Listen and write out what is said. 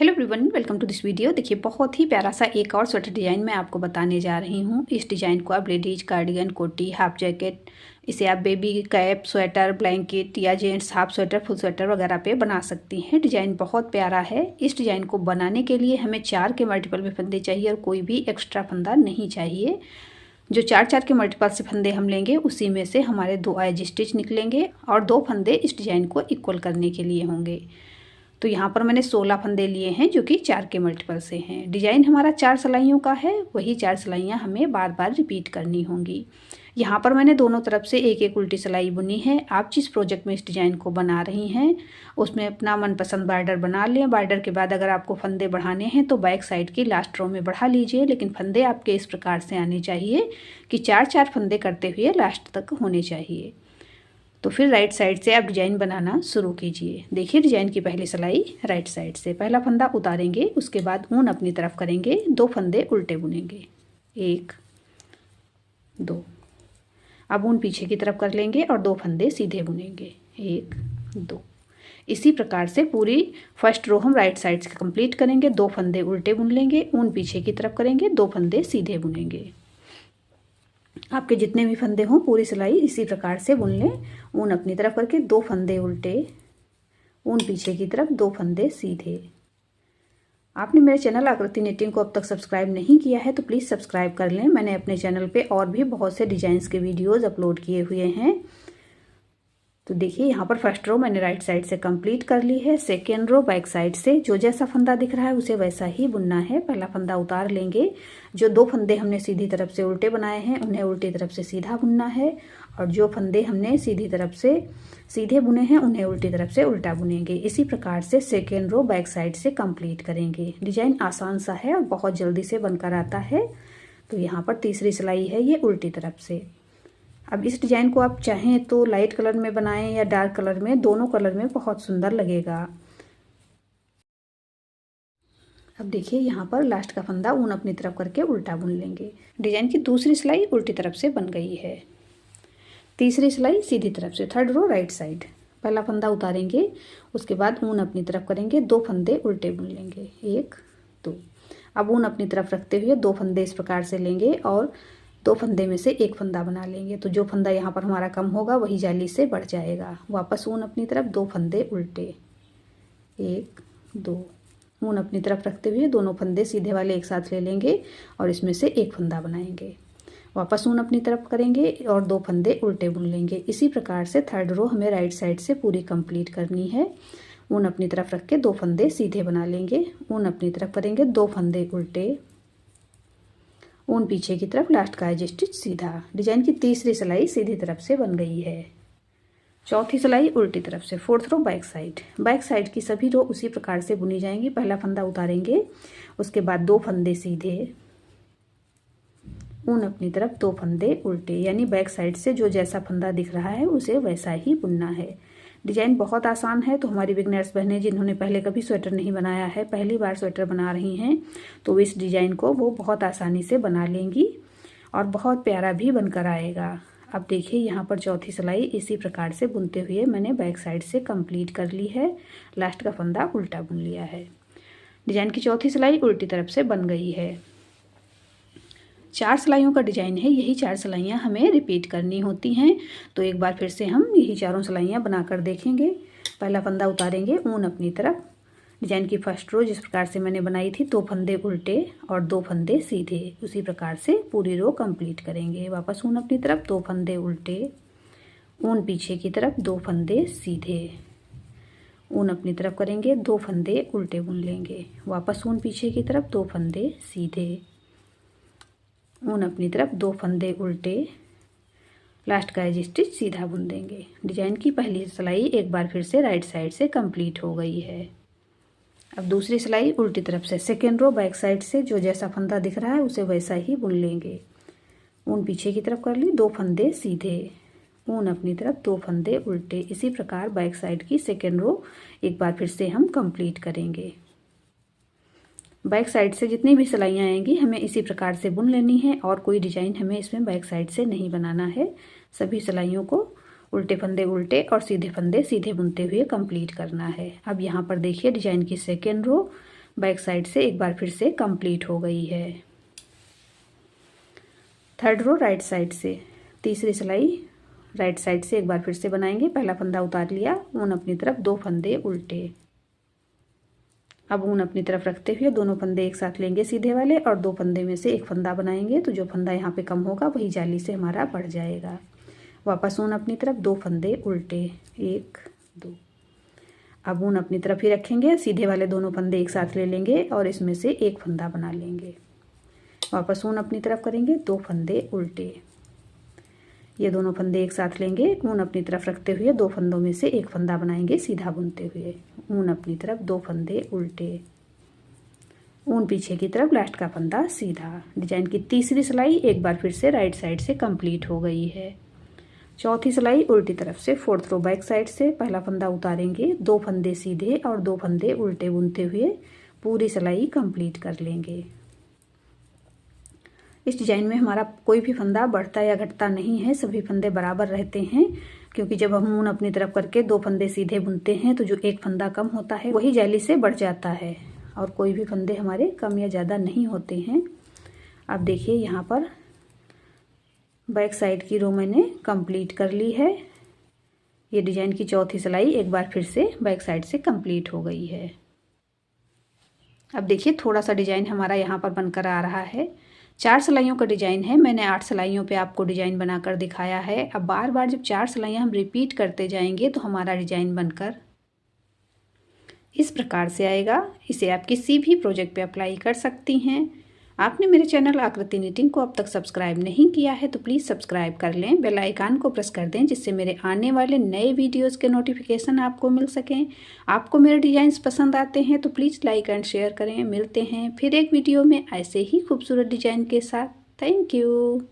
Hello everyone, welcome to this video. देखिए, बहुत ही प्यारा सा एक और स्वेटर डिज़ाइन मैं आपको बताने जा रही हूँ। इस डिज़ाइन को आप लेडीज, कार्डिगन, कोटी, हाफ जैकेट, इसे आप बेबी कैप, स्वेटर, ब्लैंकेट या gents half sweater, full sweater वगैरह पे बना सकती हैं। डिज़ाइन बहुत प्यारा है। इस डिज़ाइन को बनाने के लिए हमें 4 के मल्टीपल में फंदे चाहिए और कोई भी एक्स्ट्रा फंदा नहीं चाहिए। जो 4 के मल्टीपल से फंदे हम लेंगे उसी में से हमारे 2 एज स्टिच निकलेंगे और 2 फंदे इस डिज़ाइन को इक्वल करने के लिए होंगे। तो यहाँ पर मैंने 16 फंदे लिए हैं जो कि 4 के मल्टीपल से हैं। डिज़ाइन हमारा 4 सिलाइयों का है, वही 4 सिलाइयाँ हमें बार बार रिपीट करनी होंगी। यहाँ पर मैंने दोनों तरफ से एक एक उल्टी सिलाई बुनी है। आप जिस प्रोजेक्ट में इस डिज़ाइन को बना रही हैं उसमें अपना मनपसंद बॉर्डर बना लें। बॉर्डर के बाद अगर आपको फंदे बढ़ाने हैं तो बैक साइड की लास्ट रो में बढ़ा लीजिए, लेकिन फंदे आपके इस प्रकार से आने चाहिए कि 4 फंदे करते हुए लास्ट तक होने चाहिए। तो फिर राइट साइड से आप डिज़ाइन बनाना शुरू कीजिए। देखिए, डिज़ाइन की पहली सिलाई राइट साइड से पहला फंदा उतारेंगे, उसके बाद ऊन अपनी तरफ करेंगे, 2 फंदे उल्टे बुनेंगे, 1 2। अब ऊन पीछे की तरफ कर लेंगे और 2 फंदे सीधे बुनेंगे, 1 2। इसी प्रकार से पूरी फर्स्ट रो हम राइट साइड से कंप्लीट करेंगे। 2 फंदे उल्टे बुन लेंगे, ऊन पीछे की तरफ करेंगे, 2 फंदे सीधे बुनेंगे। आपके जितने भी फंदे हों पूरी सिलाई इसी प्रकार से बुन लें। ऊन अपनी तरफ करके 2 फंदे उल्टे, ऊन पीछे की तरफ, 2 फंदे सीधे। आपने मेरे चैनल आकृति निटिंग को अब तक सब्सक्राइब नहीं किया है तो प्लीज़ सब्सक्राइब कर लें। मैंने अपने चैनल पे और भी बहुत से डिज़ाइंस के वीडियोज़ अपलोड किए हुए हैं। तो देखिए, यहाँ पर फर्स्ट रो मैंने राइट साइड से कंप्लीट कर ली है। सेकेंड रो बैक साइड से जो जैसा फंदा दिख रहा है उसे वैसा ही बुनना है। पहला फंदा उतार लेंगे, जो 2 फंदे हमने सीधी तरफ से उल्टे बनाए हैं उन्हें उल्टी तरफ से सीधा बुनना है, और जो फंदे हमने सीधी तरफ से सीधे बुने हैं उन्हें उल्टी तरफ से उल्टा बुनेंगे। इसी प्रकार से सेकेंड रो बैक साइड से कंप्लीट करेंगे। डिज़ाइन आसान सा है और बहुत जल्दी से बनकर आता है। तो यहाँ पर तीसरी सिलाई है ये उल्टी तरफ से। अब इस डिज़ाइन को आप चाहें तो लाइट कलर में बनाएं या डार्क कलर में, दोनों कलर में बहुत सुंदर लगेगा। अब देखिए, यहाँ पर लास्ट का फंदा ऊन अपनी तरफ करके उल्टा बुन लेंगे। डिज़ाइन की दूसरी सिलाई उल्टी तरफ से बन गई है। तीसरी सिलाई सीधी तरफ से, थर्ड रो राइट साइड। पहला फंदा उतारेंगे, उसके बाद ऊन अपनी तरफ करेंगे, 2 फंदे उल्टे बुन लेंगे, 1 2। अब ऊन अपनी तरफ रखते हुए 2 फंदे इस प्रकार से लेंगे और 2 फंदे में से एक फंदा बना लेंगे। तो जो फंदा यहाँ पर हमारा कम होगा वही जाली से बढ़ जाएगा। वापस ऊन अपनी तरफ, 2 फंदे उल्टे, 1 2। ऊन अपनी तरफ रखते हुए दोनों फंदे सीधे वाले एक साथ ले लेंगे और इसमें से एक फंदा बनाएंगे। वापस ऊन अपनी तरफ करेंगे और 2 फंदे उल्टे बुन लेंगे। इसी प्रकार से थर्ड रो हमें राइट साइड से पूरी कंप्लीट करनी है। ऊन अपनी तरफ रख के 2 फंदे सीधे बना लेंगे, ऊन अपनी तरफ करेंगे, 2 फंदे उल्टे, ऊन पीछे की तरफ, लास्ट का एज स्टिच सीधा। डिज़ाइन की तीसरी सिलाई सीधी तरफ से बन गई है। चौथी सिलाई उल्टी तरफ से, fourth row back side. Back side की सभी रो उसी प्रकार से बुनी जाएंगी। पहला फंदा उतारेंगे, उसके बाद 2 फंदे सीधे, ऊन अपनी तरफ, 2 फंदे उल्टे, यानी बैक साइड से जो जैसा फंदा दिख रहा है उसे वैसा ही बुनना है। डिज़ाइन बहुत आसान है। तो हमारी बिगनर्स बहनें जिन्होंने पहले कभी स्वेटर नहीं बनाया है, पहली बार स्वेटर बना रही हैं, तो इस डिज़ाइन को वो बहुत आसानी से बना लेंगी और बहुत प्यारा भी बनकर आएगा। अब देखिए, यहाँ पर चौथी सिलाई इसी प्रकार से बुनते हुए मैंने बैक साइड से कंप्लीट कर ली है। लास्ट का फंदा उल्टा बुन लिया है। डिज़ाइन की चौथी सिलाई उल्टी तरफ से बन गई है। 4 सिलाइयों का डिज़ाइन है, यही 4 सिलाइयाँ हमें रिपीट करनी होती हैं। तो एक बार फिर से हम यही चारों सिलाइयाँ बनाकर देखेंगे। पहला फंदा उतारेंगे, ऊन अपनी तरफ। डिज़ाइन की फर्स्ट रो जिस प्रकार से मैंने बनाई थी, 2 फंदे उल्टे और 2 फंदे सीधे, उसी प्रकार से पूरी रो कंप्लीट करेंगे। वापस ऊन अपनी तरफ, 2 फंदे उल्टे, ऊन पीछे की तरफ, 2 फंदे सीधे, ऊन अपनी तरफ करेंगे, 2 फंदे उल्टे बुन लेंगे। वापस ऊन पीछे की तरफ, 2 फंदे सीधे, ऊन अपनी तरफ, 2 फंदे उल्टे, लास्ट का एज स्टिच सीधा बुन देंगे। डिज़ाइन की पहली सिलाई एक बार फिर से राइट साइड से कंप्लीट हो गई है। अब दूसरी सिलाई उल्टी तरफ से, सेकेंड रो बैक साइड से जो जैसा फंदा दिख रहा है उसे वैसा ही बुन लेंगे। ऊन पीछे की तरफ कर ली, 2 फंदे सीधे, ऊन अपनी तरफ, 2 फंदे उल्टे। इसी प्रकार बैक साइड की सेकेंड रो एक बार फिर से हम कंप्लीट करेंगे। बैक साइड से जितनी भी सिलाइयाँ आएंगी हमें इसी प्रकार से बुन लेनी है और कोई डिज़ाइन हमें इसमें बैक साइड से नहीं बनाना है। सभी सिलाइयों को उल्टे फंदे उल्टे और सीधे फंदे सीधे बुनते हुए कंप्लीट करना है। अब यहाँ पर देखिए, डिज़ाइन की सेकेंड रो बैक साइड से एक बार फिर से कंप्लीट हो गई है। थर्ड रो राइट साइड से, तीसरी सिलाई राइट साइड से एक बार फिर से बनाएंगे। पहला फंदा उतार लिया, ऊन अपनी तरफ, 2 फंदे उल्टे। अब ऊन अपनी तरफ रखते हुए दोनों फंदे एक साथ लेंगे सीधे वाले और 2 फंदे में से एक फंदा बनाएंगे। तो जो फंदा यहाँ पे कम होगा वही जाली से हमारा बढ़ जाएगा। वापस ऊन अपनी तरफ, 2 फंदे उल्टे, 1 2। अब ऊन अपनी तरफ ही रखेंगे, सीधे वाले दोनों फंदे एक साथ ले लेंगे और इसमें से एक फंदा बना लेंगे। वापस ऊन अपनी तरफ करेंगे, 2 फंदे उल्टे, ये दोनों फंदे एक साथ लेंगे। ऊन अपनी तरफ रखते हुए 2 फंदों में से एक फंदा बनाएंगे सीधा बुनते हुए। ऊन अपनी तरफ, 2 फंदे उल्टे, ऊन पीछे की तरफ, लास्ट का फंदा सीधा। डिजाइन की तीसरी सिलाई एक बार फिर से राइट साइड से कंप्लीट हो गई है। चौथी सिलाई उल्टी तरफ से, 4th रो बैक साइड से पहला फंदा उतारेंगे, 2 फंदे सीधे और 2 फंदे उल्टे बुनते हुए पूरी सिलाई कंप्लीट कर लेंगे। इस डिजाइन में हमारा कोई भी फंदा बढ़ता या घटता नहीं है, सभी फंदे बराबर रहते हैं, क्योंकि जब हम ऊन अपनी तरफ करके 2 फंदे सीधे बुनते हैं तो जो एक फंदा कम होता है वही जाली से बढ़ जाता है और कोई भी फंदे हमारे कम या ज़्यादा नहीं होते हैं। अब देखिए यहाँ पर बैक साइड की रो मैंने कंप्लीट कर ली है। ये डिजाइन की चौथी सिलाई एक बार फिर से बैक साइड से कंप्लीट हो गई है। अब देखिए थोड़ा सा डिजाइन हमारा यहाँ पर बनकर आ रहा है। 4 सिलाइयों का डिजाइन है, मैंने 8 सिलाइयों पे आपको डिजाइन बनाकर दिखाया है। अब बार बार जब 4 सिलाइयाँ हम रिपीट करते जाएंगे तो हमारा डिजाइन बनकर इस प्रकार से आएगा। इसे आप किसी भी प्रोजेक्ट पे अप्लाई कर सकती हैं। आपने मेरे चैनल आकृति निटिंग को अब तक सब्सक्राइब नहीं किया है तो प्लीज़ सब्सक्राइब कर लें, बेल आइकन को प्रेस कर दें जिससे मेरे आने वाले नए वीडियोस के नोटिफिकेशन आपको मिल सकें। आपको मेरे डिजाइन्स पसंद आते हैं तो प्लीज़ लाइक एंड शेयर करें। मिलते हैं फिर एक वीडियो में ऐसे ही खूबसूरत डिजाइन के साथ। Thank you.